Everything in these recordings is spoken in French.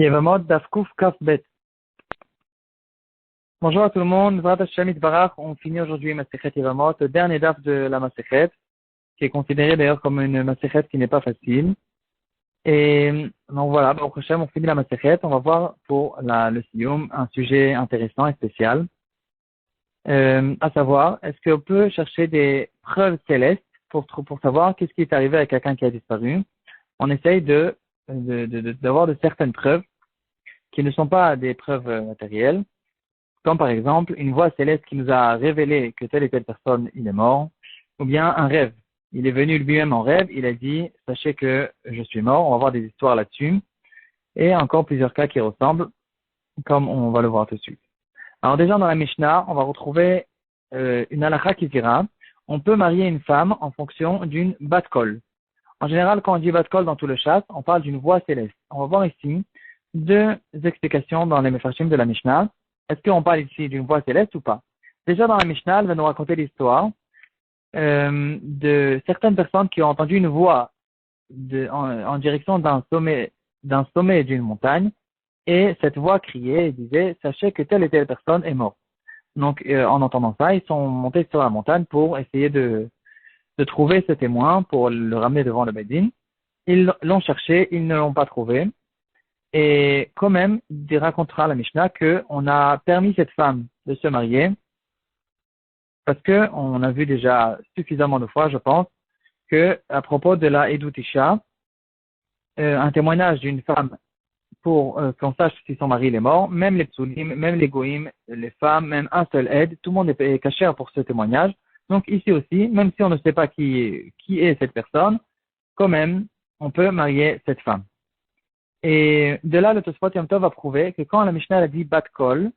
Yevamot Daf Kuf Kaf Bet. Bonjour à tout le monde. Vrat Hashem Yitbarach. On finit aujourd'hui Masechet Yevamot, le dernier daf de la Masechet, qui est considéré d'ailleurs comme une Masechet qui n'est pas facile. Et donc voilà, au prochain, on finit la Masechet. On va voir pour le Siyum un sujet intéressant et spécial. À savoir, est-ce qu'on peut chercher des preuves célestes pour savoir qu'est-ce qui est arrivé à quelqu'un qui a disparu? On essaye d'avoir de certaines preuves qui ne sont pas des preuves matérielles, comme par exemple une voix céleste qui nous a révélé que telle et telle personne il est mort, ou bien un rêve. Il est venu lui-même en rêve, il a dit « Sachez que je suis mort », on va voir des histoires là-dessus, et encore plusieurs cas qui ressemblent, comme on va le voir tout de suite. Alors déjà dans la Mishnah, on va retrouver une halakha qui dira « On peut marier une femme en fonction d'une bat kol ». En général, quand on dit bat kol dans tout le chasse, on parle d'une voix céleste. On va voir ici deux explications dans les Mefarshim de la Mishnah. Est-ce qu'on parle ici d'une voix céleste ou pas? Déjà dans la Mishnah, elle va nous raconter l'histoire de certaines personnes qui ont entendu une voix en direction d'un sommet d'une montagne, et cette voix criait et disait « Sachez que telle et telle personne est morte ». Donc, en entendant ça, ils sont montés sur la montagne pour essayer de trouver ce témoin, pour le ramener devant le Beddin. Ils l'ont cherché, ils ne l'ont pas trouvé. Et quand même, il racontera la Mishnah qu'on a permis cette femme de se marier parce que on a vu déjà suffisamment de fois, je pense, que à propos de la Edut Isha, un témoignage d'une femme pour qu'on sache si son mari est mort, même les psulim, même les goïm, les femmes, même un seul aide, tout le monde est cachère pour ce témoignage. Donc ici aussi, même si on ne sait pas qui est cette personne, quand même, on peut marier cette femme. Et de là, le Tosfot Yom Tov va prouver que quand la Mishnah a dit bat kol,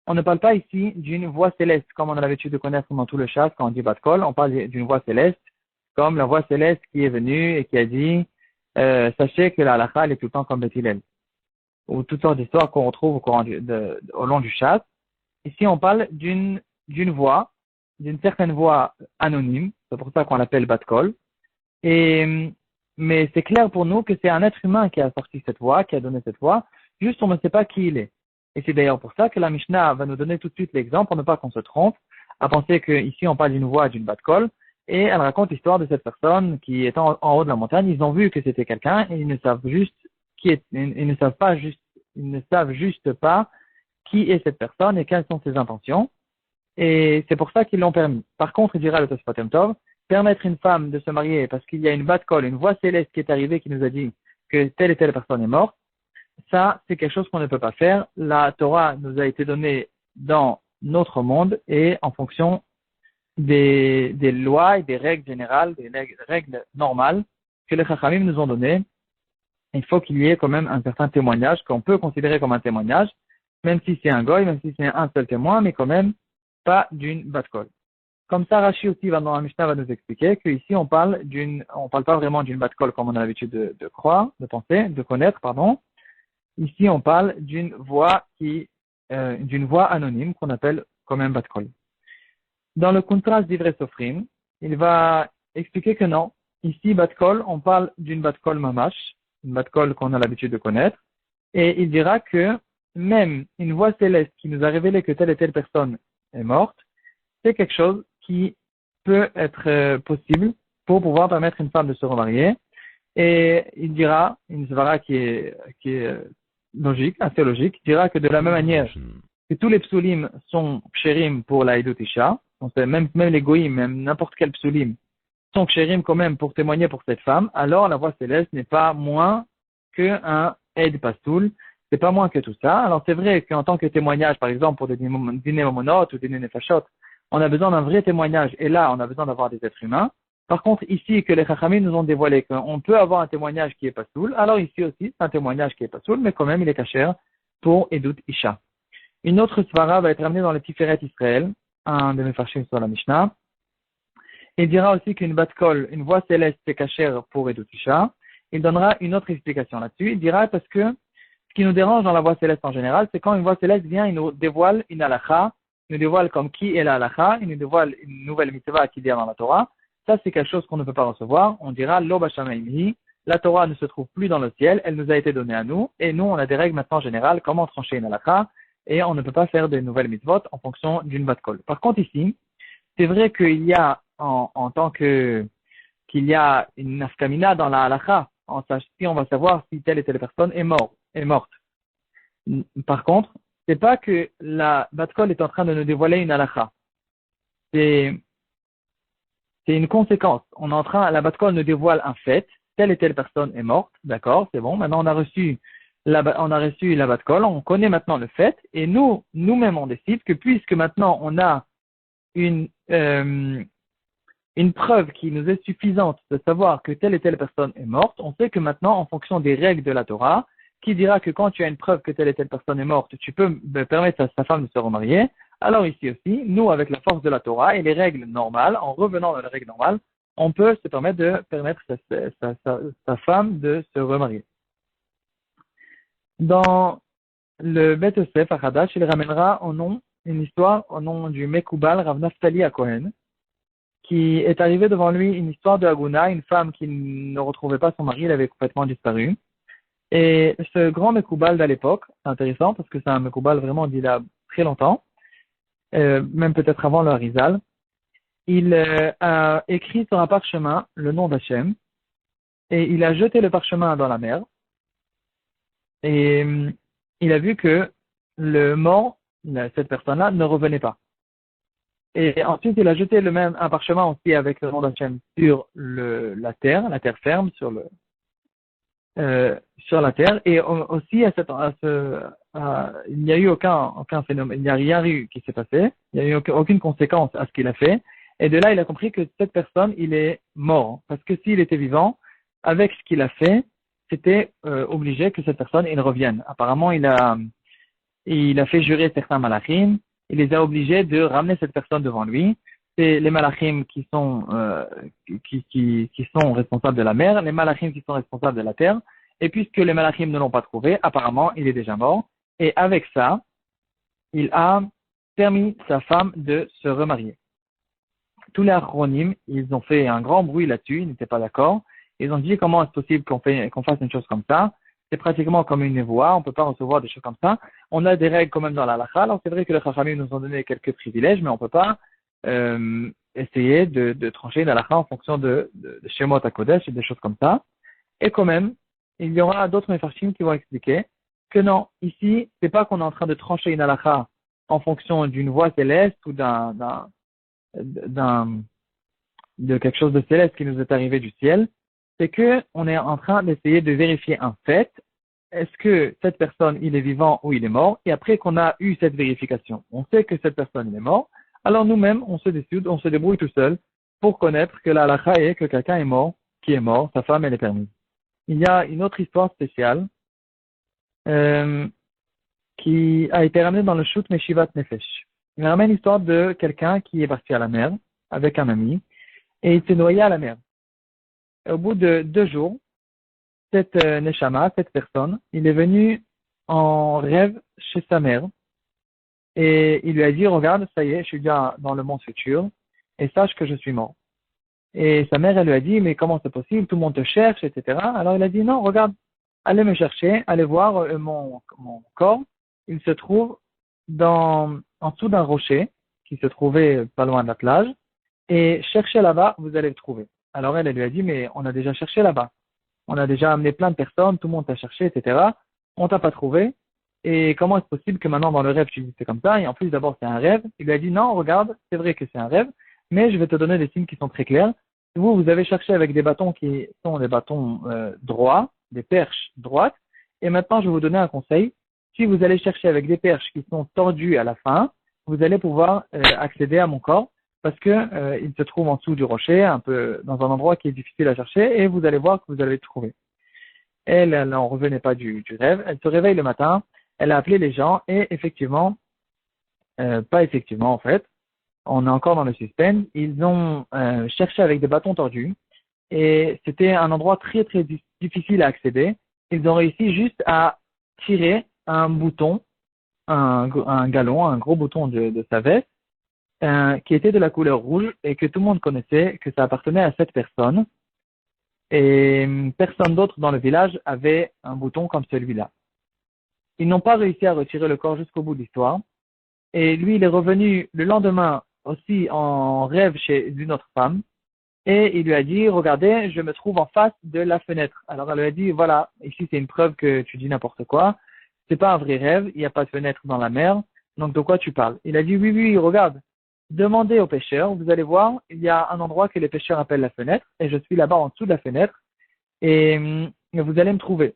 on ne parle pas ici d'une voix céleste, comme on a l'habitude de connaître dans tout le chasse, quand on dit bat kol, on parle d'une voix céleste, comme la voix céleste qui est venue et qui a dit sachez que la halakha elle est tout le temps comme Beth Hillel, ou toutes sortes d'histoires qu'on retrouve au long du chasse. Ici, on parle d'une voix, d'une certaine voix anonyme, c'est pour ça qu'on l'appelle bat kol, mais c'est clair pour nous que c'est un être humain qui a sorti cette voix, qui a donné cette voix, juste on ne sait pas qui il est. Et c'est d'ailleurs pour ça que la Mishnah va nous donner tout de suite l'exemple, pour ne pas qu'on se trompe, à penser qu'ici on parle d'une voix d'une bat kol, et elle raconte l'histoire de cette personne qui est en haut de la montagne. Ils ont vu que c'était quelqu'un, et ils ne savent juste pas qui est cette personne et quelles sont ses intentions, et c'est pour ça qu'ils l'ont permis. Par contre, il dira le Tosfot Yom Tov, permettre une femme de se marier parce qu'il y a une bat kol, une voix céleste qui est arrivée qui nous a dit que telle et telle personne est morte, ça, c'est quelque chose qu'on ne peut pas faire. La Torah nous a été donnée dans notre monde et en fonction des lois et des règles générales, des règles normales que les Chachamim nous ont données. Il faut qu'il y ait quand même un certain témoignage qu'on peut considérer comme un témoignage, même si c'est un goy, même si c'est un seul témoin, mais quand même pas d'une bat kol. Comme ça, Rashi aussi dans la Mishnah va nous expliquer qu'ici on parle pas vraiment d'une bat kol comme on a l'habitude de croire, de penser, de connaître, pardon. Ici, on parle d'une voix anonyme qu'on appelle quand même bat kol. Dans le contraste d'Ivrei Sofrim, il va expliquer que non. Ici, bat kol, on parle d'une bat kol mamash, une bat kol qu'on a l'habitude de connaître, et il dira que même une voix céleste qui nous a révélé que telle et telle personne est morte, c'est quelque chose qui peut être possible pour pouvoir permettre à une femme de se remarier. Et il dira, une svara qui est logique, assez logique, il dira que de la même manière que tous les psulim sont kshérim pour la Edut Isha, donc même les goïm, même n'importe quel psulim, sont kshérim quand même pour témoigner pour cette femme, alors la voix céleste n'est pas moins qu'un Ed Pastoul, c'est pas moins que tout ça. Alors c'est vrai qu'en tant que témoignage, par exemple pour des dîners momonotes ou des dîners nefashot, on a besoin d'un vrai témoignage, et là, on a besoin d'avoir des êtres humains. Par contre, ici, que les Chachamim nous ont dévoilé qu'on peut avoir un témoignage qui est pas soul, alors ici aussi, c'est un témoignage qui est pas soul, mais quand même, il est cachère pour Edut Isha. Une autre svara va être amenée dans le Tiferet Israël, un de mes farshim sur la Mishnah. Il dira aussi qu'une bat kol, une voix céleste, c'est cachère pour Edut Isha. Il donnera une autre explication là-dessus. Il dira parce que ce qui nous dérange dans la voix céleste en général, c'est quand une voix céleste vient, il nous dévoile une halakha, il nous dévoile comme qui est la halakha, il nous dévoile une nouvelle mitzvah qui vient dans la Torah. Ça, c'est quelque chose qu'on ne peut pas recevoir. On dira lo b'shamayim hi, la Torah ne se trouve plus dans le ciel, elle nous a été donnée à nous, et nous, on a des règles maintenant générales, comment trancher une halakha, et on ne peut pas faire de nouvelles mitzvot en fonction d'une bat kol. Par contre, ici, c'est vrai qu'il y a, en tant que, qu'il y a une nafkamina dans la halakha, si on va savoir si telle et telle personne est morte. Par contre, c'est pas que la bat kol est en train de nous dévoiler une halakha. C'est une conséquence. La bat kol nous dévoile un fait, telle et telle personne est morte, d'accord, c'est bon. Maintenant, on a reçu la bat kol, on connaît maintenant le fait, et nous-mêmes, on décide que puisque maintenant on a une preuve qui nous est suffisante de savoir que telle et telle personne est morte, on sait que maintenant, en fonction des règles de la Torah, qui dira que quand tu as une preuve que telle et telle personne est morte, tu peux permettre à sa femme de se remarier. Alors ici aussi, nous, avec la force de la Torah et les règles normales, en revenant dans les règles normales, on peut se permettre de permettre sa femme de se remarier. Dans le Bet Yosef à Hadash, il ramènera une histoire au nom du Mekubal Rav Naftali à Cohen, qui est arrivé devant lui une histoire de Haguna, une femme qui ne retrouvait pas son mari, il avait complètement disparu. Et ce grand Mekubal d'à l'époque, c'est intéressant parce que c'est un Mekubal vraiment d'il y a très longtemps, même peut-être avant le Harizal, il a écrit sur un parchemin le nom d'Hachem et il a jeté le parchemin dans la mer et il a vu que le mort, cette personne-là, ne revenait pas. Et ensuite, il a jeté un parchemin aussi avec le nom d'Hachem sur la terre ferme, sur la terre. Et aussi, il n'y a eu aucun phénomène, il n'y a rien eu qui s'est passé. Il n'y a eu aucune conséquence à ce qu'il a fait. Et de là, il a compris que cette personne, il est mort. Parce que s'il était vivant, avec ce qu'il a fait, c'était obligé que cette personne, il revienne. Apparemment, il a fait jurer certains malachim. Il les a obligés de ramener cette personne devant lui. C'est les malachim qui sont responsables de la mer, les malachim qui sont responsables de la terre. Et puisque les malachim ne l'ont pas trouvé, apparemment, il est déjà mort. Et avec ça, il a permis sa femme de se remarier. Tous les acronymes, ils ont fait un grand bruit là-dessus, ils n'étaient pas d'accord. Ils ont dit comment est-ce possible qu'on fasse une chose comme ça. C'est pratiquement comme une névoie, on ne peut pas recevoir des choses comme ça. On a des règles quand même dans la halakha. Alors c'est vrai que les chachamim nous ont donné quelques privilèges, mais on ne peut pas essayer de trancher la halakha en fonction de Shemot HaKodesh et des choses comme ça. Et quand même, il y aura d'autres mefarshim qui vont expliquer que non, ici, c'est pas qu'on est en train de trancher une halakha en fonction d'une voie céleste ou de quelque chose de céleste qui nous est arrivé du ciel. C'est que on est en train d'essayer de vérifier un fait. Est-ce que cette personne, il est vivant ou il est mort? Et après qu'on a eu cette vérification, on sait que cette personne, il est mort. Alors nous-mêmes, on se décide, on se débrouille tout seul pour connaître que la halakha est que quelqu'un est mort, qui est mort, sa femme, elle est permise. Il y a une autre histoire spéciale qui a été ramenée dans le Shut Meshivat Nefesh. Il ramène l'histoire de quelqu'un qui est parti à la mer avec un ami et il s'est noyé à la mer. Et au bout de 2 jours, cette neshama, cette personne, il est venu en rêve chez sa mère et il lui a dit, regarde, ça y est, je suis déjà dans le monde futur et sache que je suis mort. Et sa mère, elle lui a dit, mais comment c'est possible, tout le monde te cherche, etc. Alors il a dit, non, regarde, allez me chercher, allez voir mon corps, il se trouve en dessous d'un rocher qui se trouvait pas loin de la plage et cherchez là-bas, vous allez le trouver. Alors elle lui a dit, mais on a déjà cherché là-bas. On a déjà amené plein de personnes, tout le monde t'a cherché, etc. On t'a pas trouvé. Et comment est-ce possible que maintenant dans le rêve tu dis c'est comme ça? Et en plus d'abord c'est un rêve. Il lui a dit non, regarde, c'est vrai que c'est un rêve, mais je vais te donner des signes qui sont très clairs. Vous avez cherché avec des bâtons qui sont des bâtons droits, des perches droites. Et maintenant je vais vous donner un conseil. Si vous allez chercher avec des perches qui sont tordues à la fin, vous allez pouvoir accéder à mon corps parce que il se trouve en dessous du rocher, un peu dans un endroit qui est difficile à chercher, et vous allez voir que vous allez le trouver. Elle n'en revenait pas du rêve. Elle se réveille le matin, elle a appelé les gens, et effectivement, pas effectivement en fait, on est encore dans le suspense, ils ont cherché avec des bâtons tordus, et c'était un endroit très très difficile à accéder. Ils ont réussi juste à tirer un bouton, un galon, un gros bouton de sa veste, qui était de la couleur rouge et que tout le monde connaissait, que ça appartenait à cette personne. et personne d'autre dans le village avait un bouton comme celui-là. Ils n'ont pas réussi à retirer le corps jusqu'au bout de l'histoire. Et lui, il est revenu le lendemain aussi en rêve chez une autre femme. Et il lui a dit, regardez, je me trouve en face de la fenêtre. Alors elle lui a dit, voilà, ici c'est une preuve que tu dis n'importe quoi. C'est pas un vrai rêve, il n'y a pas de fenêtre dans la mer. Donc de quoi tu parles? Il a dit, oui, oui, regarde. Demandez aux pêcheurs, vous allez voir, il y a un endroit que les pêcheurs appellent la fenêtre. Et je suis là-bas en dessous de la fenêtre. Et vous allez me trouver.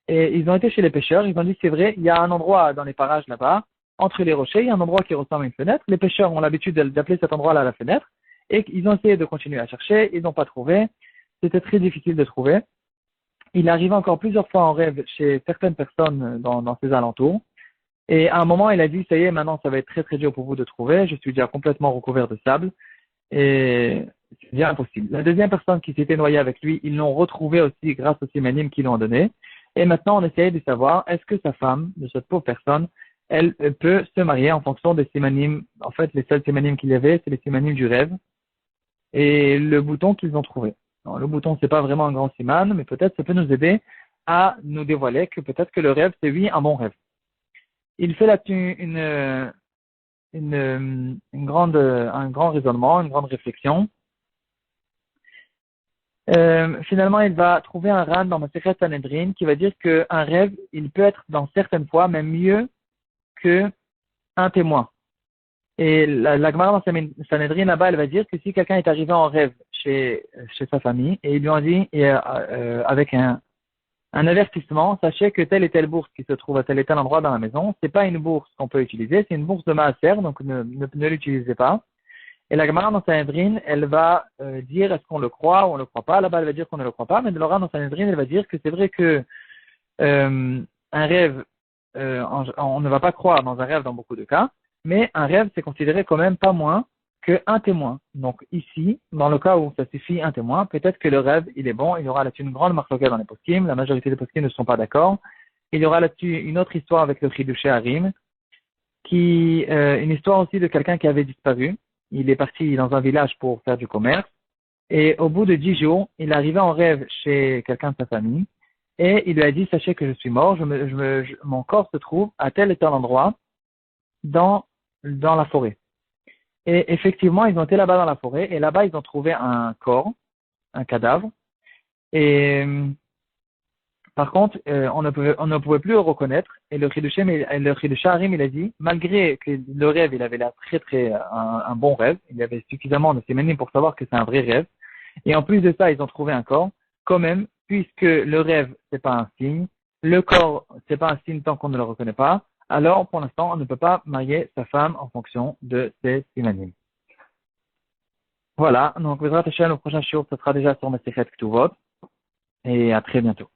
Et ils ont été chez les pêcheurs, ils ont dit c'est vrai, il y a un endroit dans les parages là-bas, entre les rochers, il y a un endroit qui ressemble à une fenêtre. Les pêcheurs ont l'habitude d'appeler cet endroit-là la fenêtre. Et ils ont essayé de continuer à chercher, ils n'ont pas trouvé. C'était très difficile de trouver. Il arrive encore plusieurs fois en rêve chez certaines personnes dans ces alentours. Et à un moment, il a dit, ça y est, maintenant ça va être très très dur pour vous de trouver. Je suis déjà complètement recouvert de sable. Et c'est bien impossible. La deuxième personne qui s'était noyée avec lui, ils l'ont retrouvé aussi grâce aux simanim qu'ils lui ont donné. Et maintenant, on essayait de savoir, est-ce que sa femme, de cette pauvre personne, elle peut se marier en fonction des simanim. En fait, les seuls simanim qu'il y avait, c'est les simanim du rêve et le bouton qu'ils ont trouvé. Alors, le bouton, c'est pas vraiment un grand siman, mais peut-être ça peut nous aider à nous dévoiler que peut-être que le rêve, c'est oui un bon rêve. Il fait là-dessus un grand raisonnement, une grande réflexion. Finalement, il va trouver un ran dans Masechet Sanhedrin qui va dire qu'un rêve, il peut être dans certaines fois même mieux qu'un témoin. Et la Gemara dans Sanhedrin là-bas, elle va dire que si quelqu'un est arrivé en rêve chez sa famille et ils lui ont dit avec un avertissement, sachez que telle et telle bourse qui se trouve à tel et tel endroit dans la maison, c'est pas une bourse qu'on peut utiliser, c'est une bourse de maaser, donc ne l'utilisez pas. Et la Gemara dans Sanhedrin, elle va dire est-ce qu'on le croit ou on le croit pas. Là-bas, elle va dire qu'on ne le croit pas, mais de l'oral dans Sanhedrin, elle va dire que c'est vrai que un rêve, on ne va pas croire dans un rêve dans beaucoup de cas, mais un rêve, c'est considéré quand même pas moins qu'un témoin. Donc ici, dans le cas où ça suffit un témoin, peut-être que le rêve, il est bon, il y aura là-dessus une grande marloquette dans les poskim, la majorité des poskim ne sont pas d'accord. Il y aura là-dessus une autre histoire avec le Chidushé Harim, une histoire aussi de quelqu'un qui avait disparu. Il est parti dans un village pour faire du commerce. Et au bout de 10 jours, il arrivait en rêve chez quelqu'un de sa famille. Et il lui a dit, sachez que je suis mort, mon corps se trouve à tel et tel endroit dans la forêt. Et effectivement, ils ont été là-bas dans la forêt. Et là-bas, ils ont trouvé un corps, un cadavre. Et par contre, on ne pouvait plus le reconnaître. Et le Chidushé Harim, il a dit, malgré que le rêve, il avait l'air un bon rêve, il y avait suffisamment de séménim pour savoir que c'est un vrai rêve. Et en plus de ça, ils ont trouvé un corps. Quand même, puisque le rêve, c'est pas un signe, le corps, c'est pas un signe tant qu'on ne le reconnaît pas, alors, pour l'instant, on ne peut pas marier sa femme en fonction de ses synonymes. Voilà. Donc, le prochain shiur, ce sera déjà sur Masechet Ktuvot. Et à très bientôt.